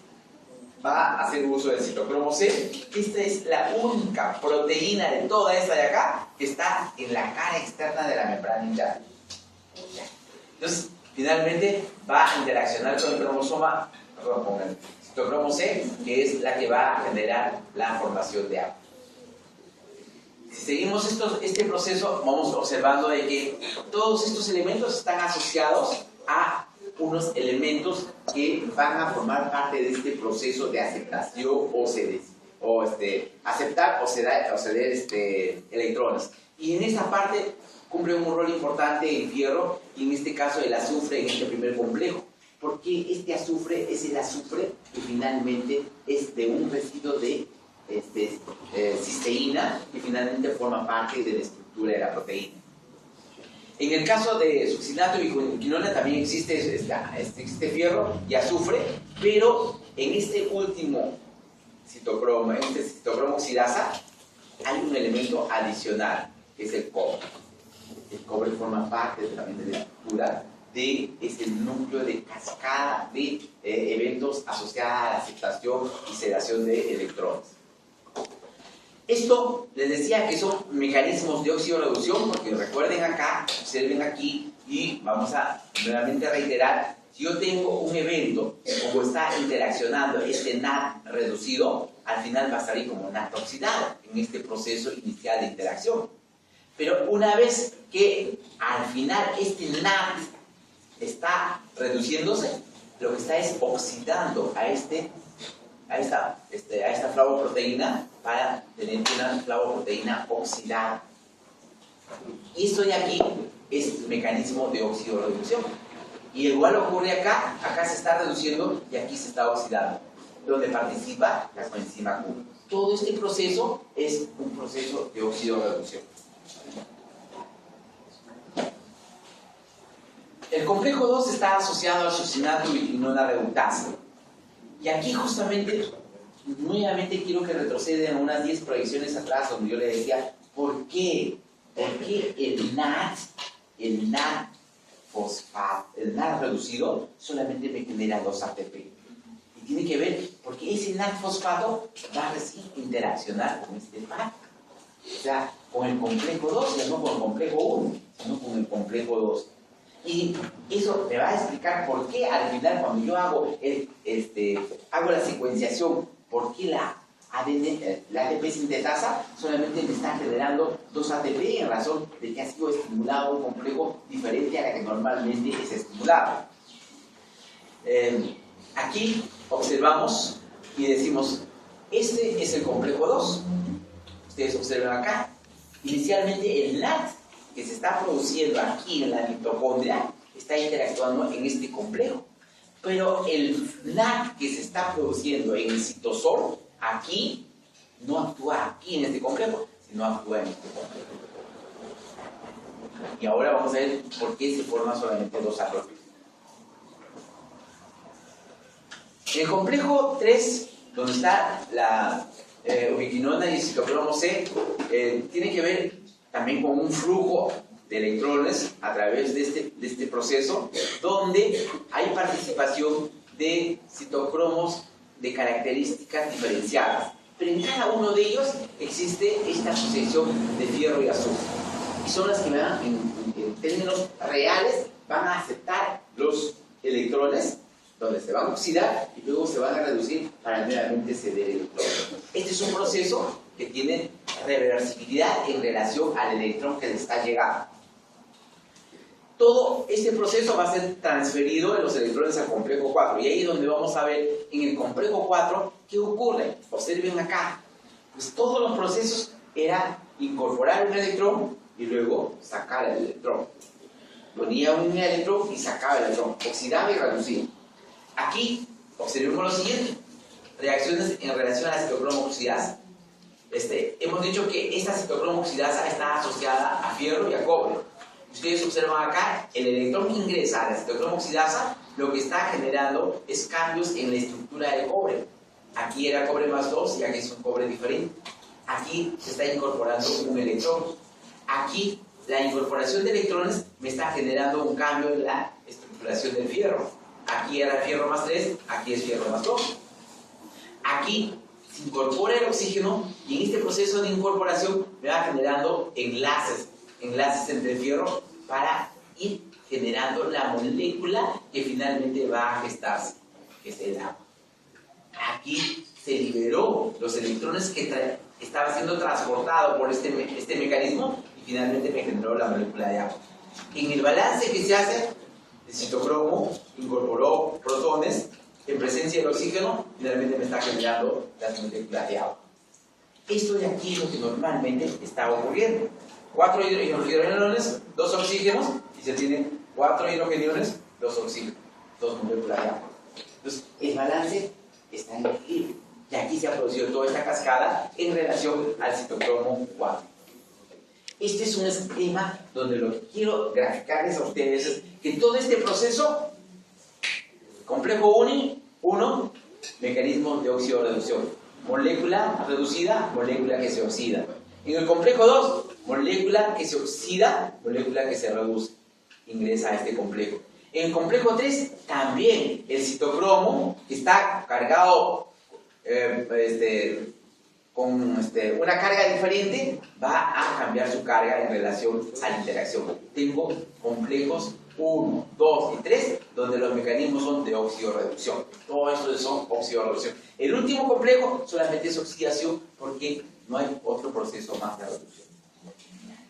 va a hacer uso del citocromo C. Esta es la única proteína de toda esta de acá que está en la cara externa de la membrana interna. Entonces, finalmente va a interaccionar con el cromosoma, con el citocromo C, que es la que va a generar la formación de agua. Si seguimos este proceso, vamos observando de que todos estos elementos están asociados a unos elementos que van a formar parte de este proceso de aceptación aceptar o ceder electrones. Y en esa parte cumple un rol importante el fierro y en este caso el azufre en este primer complejo. Porque este azufre es el azufre que finalmente es de un residuo de cisteína que finalmente forma parte de la estructura de la proteína. En el caso de succinato y ubiquinona también existe fierro y azufre, pero en este último citocromo, oxidasa, hay un elemento adicional, que es el cobre. El cobre forma parte también de la estructura de este núcleo de cascada de eventos asociados a la aceptación y sedación de electrones. Esto les decía que son mecanismos de oxidorreducción, porque recuerden acá, observen aquí, y vamos a nuevamente reiterar, si yo tengo un evento como está interaccionando este NAD reducido, al final va a salir como NAD oxidado en este proceso inicial de interacción. Pero una vez que al final este NAD está reduciéndose, lo que está es oxidando a esta flavoproteína para tener una flavoproteína oxidada. Y esto de aquí es mecanismo de oxidorreducción. Y igual ocurre acá, acá se está reduciendo y aquí se está oxidando, donde participa la coenzima Q. Todo este proceso es un proceso de oxidorreducción. El complejo 2 está asociado al succinato ubiquinona reductasa. Y aquí justamente, nuevamente quiero que retrocedan unas 10 proyecciones atrás, donde yo le decía, ¿por qué? ¿Por qué el NAD fosfato, el NAD reducido, solamente me genera 2 ATP? Y tiene que ver, porque ese NAD fosfato va a interaccionar con este FAT. O sea, con el complejo 2, ya no con el complejo 1, sino con el complejo 2. Y eso me va a explicar por qué al final, cuando yo hago la secuenciación, por qué la ATP sintetasa solamente me está generando 2 ATP en razón de que ha sido estimulado un complejo diferente a la que normalmente es estimulado. Aquí observamos y decimos, este es el complejo 2. Ustedes observan acá, inicialmente el NAD que se está produciendo aquí en la mitocondria está interactuando en este complejo. Pero el NAD que se está produciendo en el citosol, aquí, no actúa aquí en este complejo, sino actúa en este complejo. Y ahora vamos a ver por qué se forman solamente 2 ATP. En el complejo 3, donde está la ubiquinona y el citocromo C, tiene que ver también con un flujo de electrones a través de este proceso, donde hay participación de citocromos de características diferenciadas. Pero en cada uno de ellos existe esta asociación de fierro y azufre. Y son las que en términos reales van a aceptar los electrones, donde se van a oxidar y luego se van a reducir para nuevamente ceder electrones. Este es un proceso que tiene reversibilidad en relación al electrón que le está llegando. Todo este proceso va a ser transferido de los electrones al complejo 4. Y ahí es donde vamos a ver en el complejo 4 qué ocurre. Observen acá. Pues todos los procesos era incorporar un electrón y luego sacar el electrón. Ponía un electrón y sacaba el electrón. Oxidaba y reducía. Aquí observemos lo siguiente. Reacciones en relación a la citocromo oxidasa. Hemos dicho que esta citocromo oxidasa está asociada a fierro y a cobre. Ustedes observan acá, el electrón que ingresa a la citocromo oxidasa, lo que está generando es cambios en la estructura del cobre. Aquí era cobre más 2 y aquí es un cobre diferente. Aquí se está incorporando un electrón. Aquí la incorporación de electrones me está generando un cambio en la estructuración del fierro. Aquí era fierro más 3, aquí es fierro más 2. Aquí se incorpora el oxígeno y en este proceso de incorporación me va generando enlaces entre el fierro para ir generando la molécula que finalmente va a gestarse, que es el agua. Aquí se liberó los electrones que estaba siendo transportado por este mecanismo y finalmente me generó la molécula de agua. En el balance que se hace, el citocromo incorporó protones en presencia del oxígeno, finalmente me está generando las moléculas de agua. Esto de aquí es lo que normalmente está ocurriendo. 4 hidrogeniones, 2 oxígenos, y se tienen 4 hidrogeniones, 2 oxígenos, 2 moléculas de agua. Entonces, el balance está en equilibrio. Y aquí se ha producido toda esta cascada en relación al citocromo 4. Este es un esquema donde lo que quiero graficarles a ustedes es que todo este proceso, complejo 1, mecanismo de oxidorreducción. Molécula reducida, molécula que se oxida. En el complejo 2, molécula que se oxida, molécula que se reduce. Ingresa a este complejo. En el complejo 3, también el citocromo, que está cargado con una carga diferente, va a cambiar su carga en relación a la interacción. Tengo complejos 1, 2 y 3, donde los mecanismos son de oxidorreducción. Todo esto son oxidorreducción. El último complejo solamente es oxidación porque no hay otro proceso más de reducción.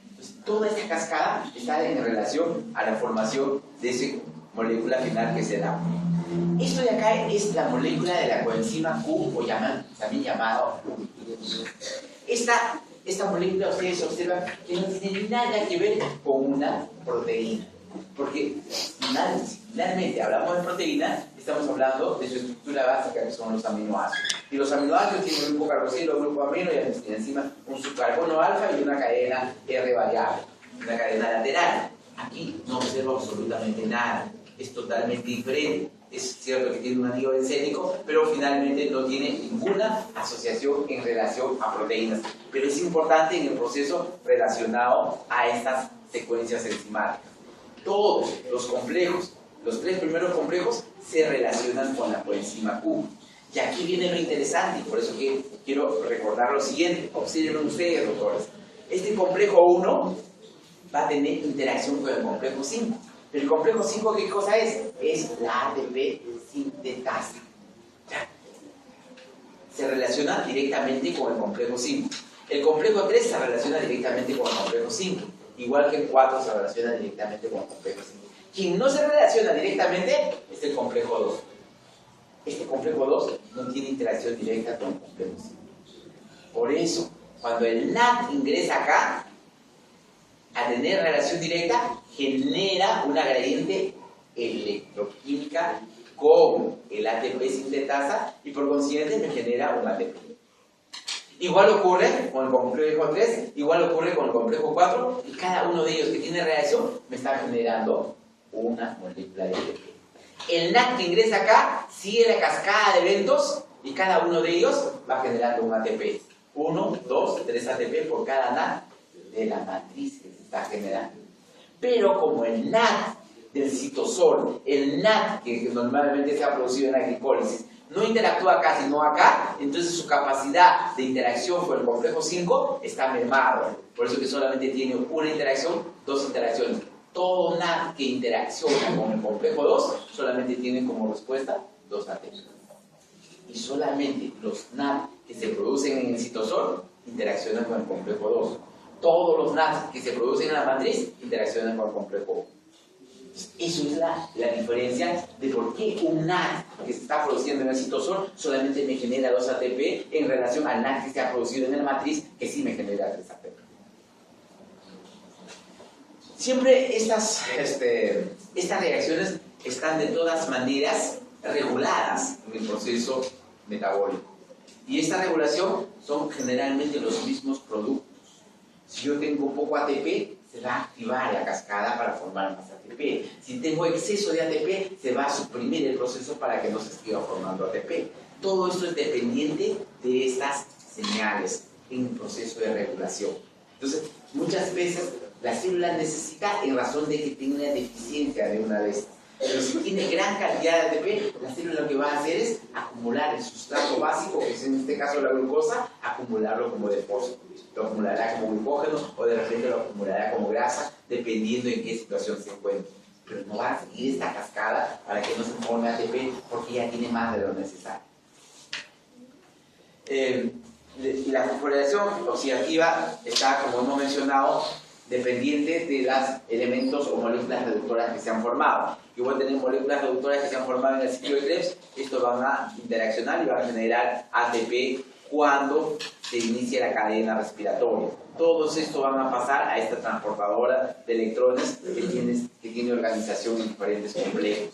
Entonces, Toda esta cascada está en relación a la formación de esa molécula final que se da. Esto de acá es la molécula de la coenzima Q, o también llamado Q. Esta molécula, ustedes observan que no tiene nada que ver con una proteína. Porque finalmente hablamos de proteína, estamos hablando de su estructura básica, que son los aminoácidos. Y los aminoácidos tienen un grupo carboxilo, un grupo amino, y encima un subcarbono alfa y una cadena R variable, una cadena lateral. Aquí no observo absolutamente nada, es totalmente diferente. Es cierto que tiene un anillo bencénico, pero finalmente no tiene ninguna asociación en relación a proteínas. Pero es importante en el proceso relacionado a estas secuencias enzimáticas. Todos los complejos, los 3 primeros complejos, se relacionan con la coenzima Q. Y aquí viene lo interesante, y por eso que quiero recordar lo siguiente. Observen ustedes, doctores. Este complejo 1 va a tener interacción con el complejo 5. El complejo 5, ¿qué cosa es? Es la ATP sintetasa. ¿Ya? Se relaciona directamente con el complejo 5. El complejo 3 se relaciona directamente con el complejo 5. Igual que el 4 se relaciona directamente con el complejo 5. Quien no se relaciona directamente es el complejo 2. Este complejo 2 no tiene interacción directa con el complejo 5. Por eso, cuando el NAD ingresa acá, a tener relación directa, genera una gradiente electroquímica con el ATP sintetasa y por consiguiente me genera un ATP. Igual ocurre con el complejo 3, igual ocurre con el complejo 4, y cada uno de ellos que tiene reacción me está generando una molécula de ATP. El NAD que ingresa acá sigue la cascada de eventos y cada uno de ellos va generando un ATP. 1, 2, 3 ATP por cada NAD de la matriz que se está generando. Pero como el NAD del citosol, el NAD que normalmente se ha producido en la glicólisis, no interactúa acá sino acá, entonces su capacidad de interacción con el complejo 5 está mermado. Por eso que solamente tiene una interacción, 2 interacciones. Todo NAD que interacciona con el complejo 2 solamente tiene como respuesta 2 ATP. Y solamente los NAD que se producen en el citosol interaccionan con el complejo 2. Todos los NADs que se producen en la matriz interaccionan con el complejo 1. Eso es la diferencia de por qué un NAD que se está produciendo en el citosol solamente me genera 2 ATP en relación al NAD que se ha producido en la matriz que sí me genera 3 ATP. Siempre estas reacciones están de todas maneras reguladas en el proceso metabólico. Y esta regulación son generalmente los mismos productos. Si yo tengo poco ATP, se va a activar la cascada para formar más ATP. Si tengo exceso de ATP, se va a suprimir el proceso para que no se siga formando ATP. Todo esto es dependiente de estas señales en el proceso de regulación. Entonces, muchas veces la célula necesita en razón de que tiene una deficiencia de una de estas. Pero si tiene gran cantidad de ATP, la célula lo que va a hacer es acumular el sustrato básico, que es en este caso la glucosa, acumularlo como depósito. Lo acumulará como glucógeno o de repente lo acumulará como grasa, dependiendo en qué situación se encuentre. Pero no va a seguir esta cascada para que no se forme ATP porque ya tiene más de lo necesario. Y la fosforilación oxidativa está, como hemos mencionado, dependiente de los elementos o moléculas reductoras que se han formado. Igual tenemos moléculas reductoras que se han formado en el ciclo de Krebs, estos van a interaccionar y van a generar ATP cuando se inicia la cadena respiratoria. Todos estos van a pasar a esta transportadora de electrones que tiene organización en diferentes complejos.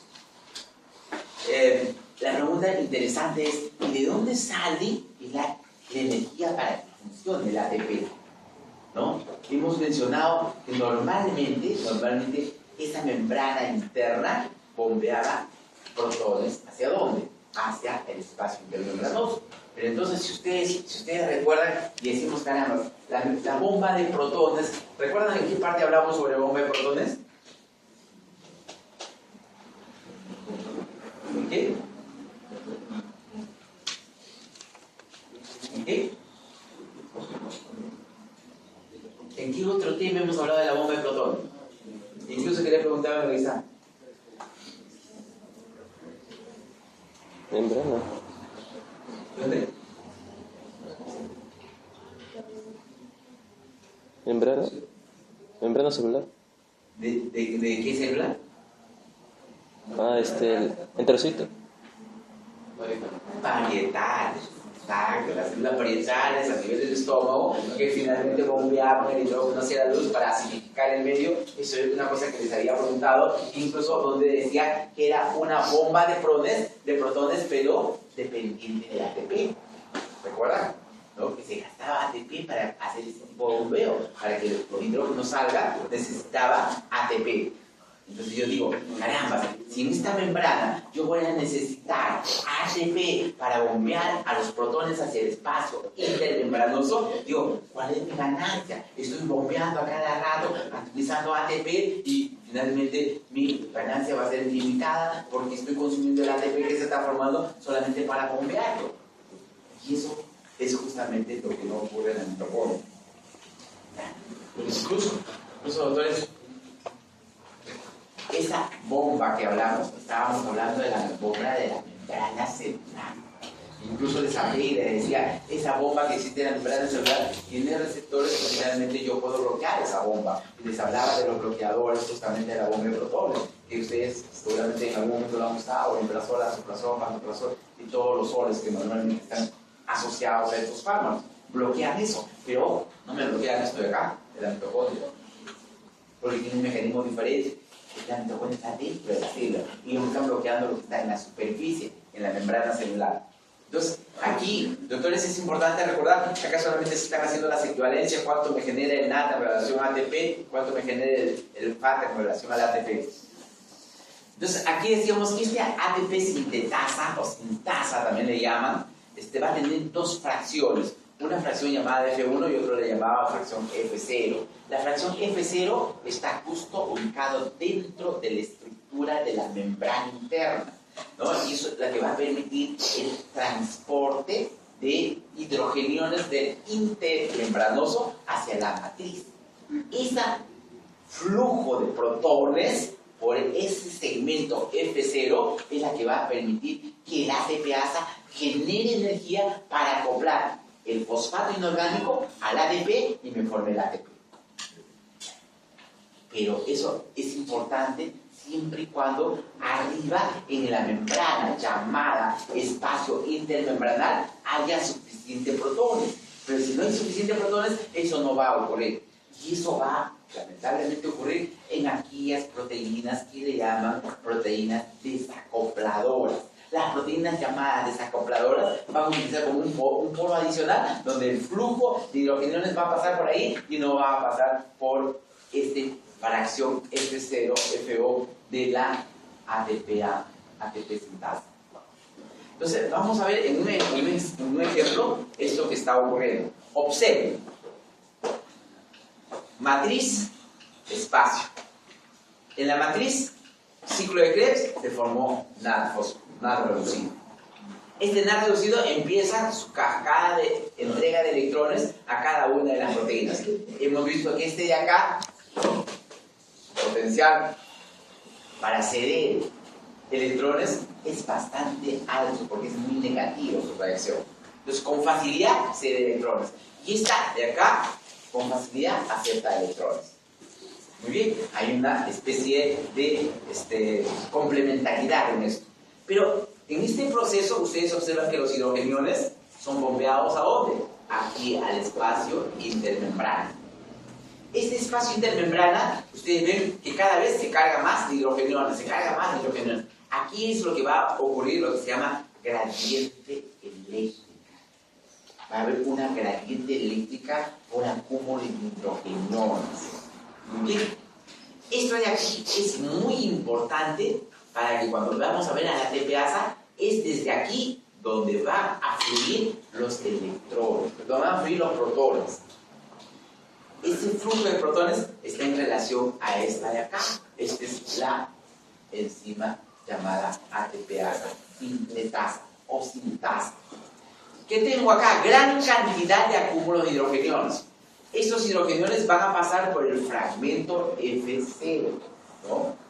La pregunta interesante es, ¿y de dónde sale la energía para que funcione el ATP? ¿No? Hemos mencionado que normalmente esa membrana interna bombeaba protones ¿hacia dónde? Hacia el espacio intermembranoso. Pero entonces, si ustedes recuerdan y decimos, caramba, la bomba de protones, ¿recuerdan en qué parte hablamos sobre bomba de protones? ¿En qué? ¿En qué? ¿En qué otro tema hemos hablado de la bomba de protones? Incluso quería preguntarme a Luisa. Membrana. ¿Dónde? Membrana. ¿Membrana celular? ¿De qué célula? El enterocito. Parietales. Exacto, las células parietales a nivel del estómago que finalmente bombeaban el hidrógeno hacia la luz para acidificar el medio. Eso es una cosa que les había preguntado, incluso donde decía que era una bomba de protones, pero dependiente del ATP. ¿Recuerdan? ¿No? Que se gastaba ATP para hacer ese tipo de bombeo. Para que el hidrógeno salga, necesitaba ATP. Entonces yo digo, caramba, si en esta membrana yo voy a necesitar ATP para bombear a los protones hacia el espacio intermembranoso, digo, ¿cuál es mi ganancia? Estoy bombeando a cada rato, utilizando ATP y finalmente mi ganancia va a ser limitada porque estoy consumiendo el ATP que se está formando solamente para bombearlo. Y eso es justamente lo que no ocurre en la mitocondria. Incluso, doctores, esa bomba que hablamos, estábamos hablando de la bomba de la membrana celular. Incluso les hablé y les decía, esa bomba que existe en la membrana celular tiene receptores que finalmente yo puedo bloquear esa bomba. Y les hablaba de los bloqueadores justamente de la bomba de protones, que ustedes seguramente en algún momento lo han usado, impresor, azoprazol, pantoprazol y todos los soles que normalmente están asociados a estos fármacos. Bloquean eso, pero no me bloquean esto de acá, de la mitocondria, porque tiene un mecanismo diferente. La mitocondria está dentro de la célula y no están bloqueando lo que está en la superficie, en la membrana celular. Entonces, aquí, doctores, es importante recordar que acá solamente se están haciendo las equivalencias, cuánto me genera el NAT en relación a ATP, cuánto me genera el FAT en relación al ATP. Entonces, aquí decíamos que este ATP sintetasa, o sintasa también le llaman, va a tener dos fracciones. Una fracción llamada F1 y otra le llamaba fracción F0. La fracción F0 está justo ubicado dentro de la estructura de la membrana interna, ¿no? Y eso es la que va a permitir el transporte de hidrogeniones del intermembranoso hacia la matriz. Ese flujo de protones por ese segmento F0 es la que va a permitir que el ATPasa genere energía para acoplar el fosfato inorgánico al ADP y me forme el ATP. Pero eso es importante siempre y cuando arriba en la membrana llamada espacio intermembranal haya suficientes protones. Pero si no hay suficientes protones, eso no va a ocurrir. Y eso va lamentablemente ocurrir en aquellas proteínas que le llaman proteínas desacopladoras. Las proteínas llamadas desacopladoras van a utilizar como un polo adicional donde el flujo de hidrogeniones va a pasar por ahí y no va a pasar por esta fracción F0, FO de la ATP sintasa. Entonces, vamos a ver en un ejemplo esto que está ocurriendo. Observen. Matriz, espacio. En la matriz, ciclo de Krebs, se formó NAD reducido. Este NAD reducido empieza su cascada de entrega de electrones a cada una de las proteínas. Hemos visto que este de acá, su potencial para ceder electrones es bastante alto porque es muy negativo su reacción. Entonces, con facilidad cede electrones. Y esta de acá, con facilidad acepta electrones. Muy bien, hay una especie de complementariedad en esto. Pero en este proceso ustedes observan que los hidrogeniones son bombeados ¿a dónde? Aquí al espacio intermembrana. Este espacio intermembrana, ustedes ven que cada vez se carga más de hidrogeniones, se carga más de hidrogeniones. Aquí es lo que va a ocurrir, lo que se llama gradiente eléctrica. Va a haber una gradiente eléctrica por acúmulo de hidrogeniones. Muy bien. Esto de aquí es muy importante para que cuando vamos a ver a la ATPasa, es desde aquí donde van a fluir los electrones, donde van a fluir los protones. Este flujo de protones está en relación a esta de acá. Esta es la enzima llamada ATPasa, sintetasa o sintasa. ¿Qué tengo acá? Gran cantidad de acúmulos de hidrogeniones. Estos hidrogeniones van a pasar por el fragmento F0, ¿no?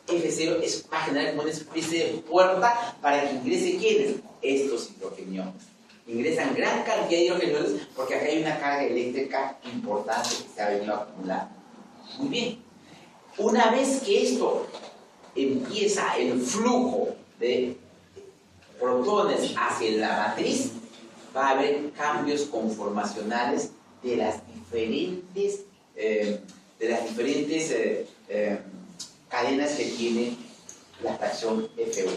F0 va a generar como una especie de puerta para que ingrese ¿quiénes? Estos hidrogeniones. Ingresan gran cantidad de hidrogeniones porque acá hay una carga eléctrica importante que se ha venido acumulando. Muy bien. Una vez que esto empieza el flujo de protones hacia la matriz, va a haber cambios conformacionales de las diferentes cadenas que tiene la fracción F1.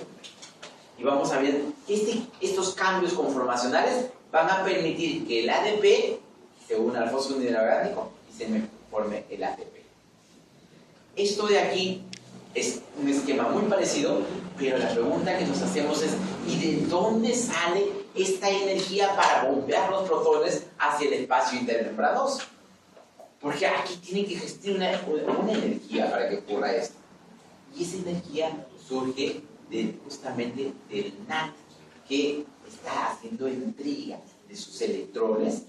Y vamos a ver que estos cambios conformacionales van a permitir que el ADP se una al fósforo inorgánico y se forme el ATP. Esto de aquí es un esquema muy parecido, pero la pregunta que nos hacemos es: ¿y de dónde sale esta energía para bombear los protones hacia el espacio intermembranoso? Porque aquí tiene que existir una energía para que ocurra esto. Y esa energía surge justamente del NAT, que está haciendo entrega de sus electrones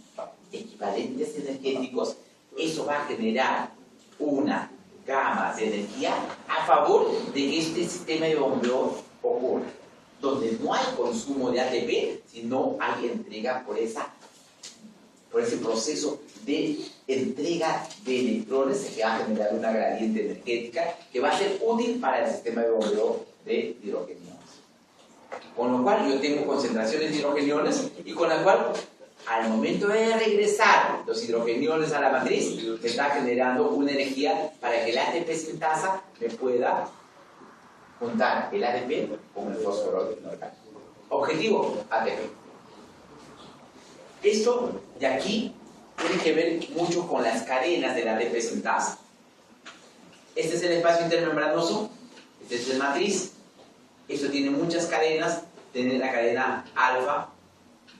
equivalentes energéticos. Eso va a generar una gama de energía a favor de que este sistema de bombeo ocurra, donde no hay consumo de ATP, sino hay entrega por ese proceso de entrega de electrones que va a generar una gradiente energética que va a ser útil para el sistema de bombeo de hidrogeniones. Con lo cual yo tengo concentraciones de hidrogeniones y con la cual al momento de regresar los hidrogeniones a la matriz se está generando una energía para que el ATP sintasa me pueda juntar el ADP con el fósforo inorgánico. Objetivo, ATP. Esto de aquí tiene que ver mucho con las cadenas del ATP sintasa. Este es el espacio intermembranoso, este es el matriz. Esto tiene muchas cadenas, tiene la cadena alfa,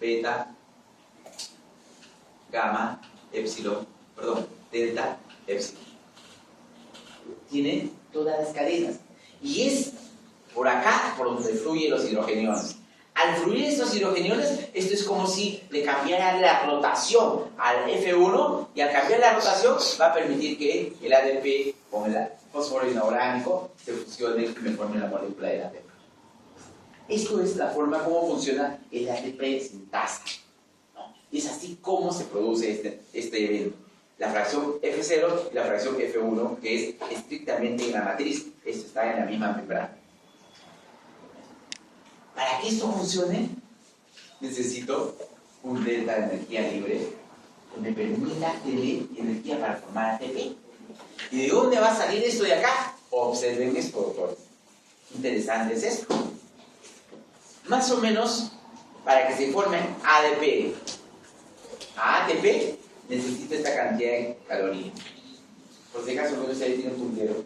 beta, gamma, epsilon, delta, epsilon. Tiene todas las cadenas. Y es por acá por donde fluyen los hidrogeniones. Al fluir estos hidrogeniones, esto es como si le cambiara la rotación al F1, y al cambiar la rotación va a permitir que el ADP con el fósforo inorgánico se fusione y me forme la molécula del ATP. Esto es la forma como funciona el ATP sintasa. Es así como se produce este evento. La fracción F0 y la fracción F1, que es estrictamente en la matriz. Esto está en la misma membrana. Para que esto funcione, necesito un delta de energía libre que me permita tener energía para formar ATP. ¿Y de dónde va a salir esto de acá? Observen esto, doctor. Interesante es esto. Más o menos, para que se forme ADP a ATP, necesito esta cantidad de calorías. Por si acaso, no sé si tiene un puntero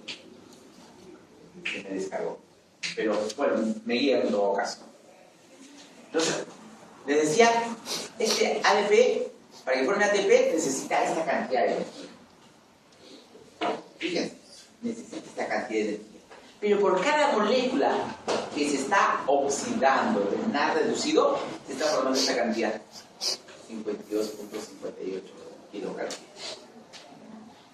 que me descargó. Pero bueno, me guía en todo caso. Entonces, les decía, este ADP, para que forme ATP, necesita esta cantidad de energía. Fíjense, necesita esta cantidad de energía. Pero por cada molécula que se está oxidando de NAD reducido, se está formando esta cantidad. 52.58 kilocalorías.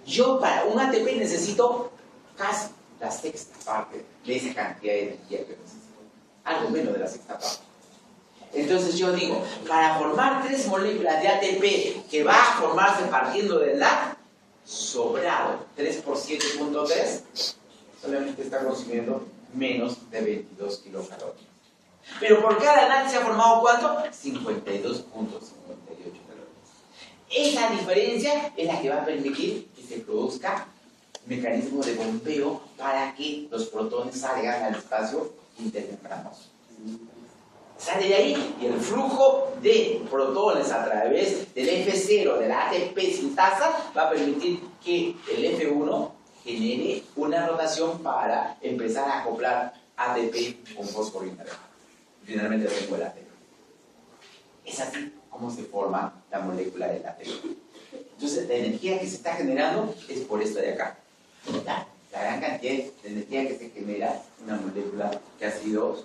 Yo para un ATP necesito casi la sexta parte de esa cantidad de energía que necesito. Algo menos de la sexta parte. Entonces yo digo, para formar 3 moléculas de ATP que va a formarse partiendo del NAD, sobrado 3 por 7.3, solamente está consumiendo menos de 22 kilocalorías. Pero por cada NAD se ha formado ¿cuánto? 52.58 calorías. Esa diferencia es la que va a permitir que se produzca un mecanismo de bombeo para que los protones salgan al espacio intermembranoso. Sale de ahí y el flujo de protones a través del F0 de la ATP sintasa va a permitir que el F1 genere una rotación para empezar a acoplar ATP con fósforo inorgánico. Finalmente tengo el ATP. Es así como se forma la molécula del ATP. Entonces la energía que se está generando es por esto de acá. La gran cantidad de energía que se genera en una molécula que ha sido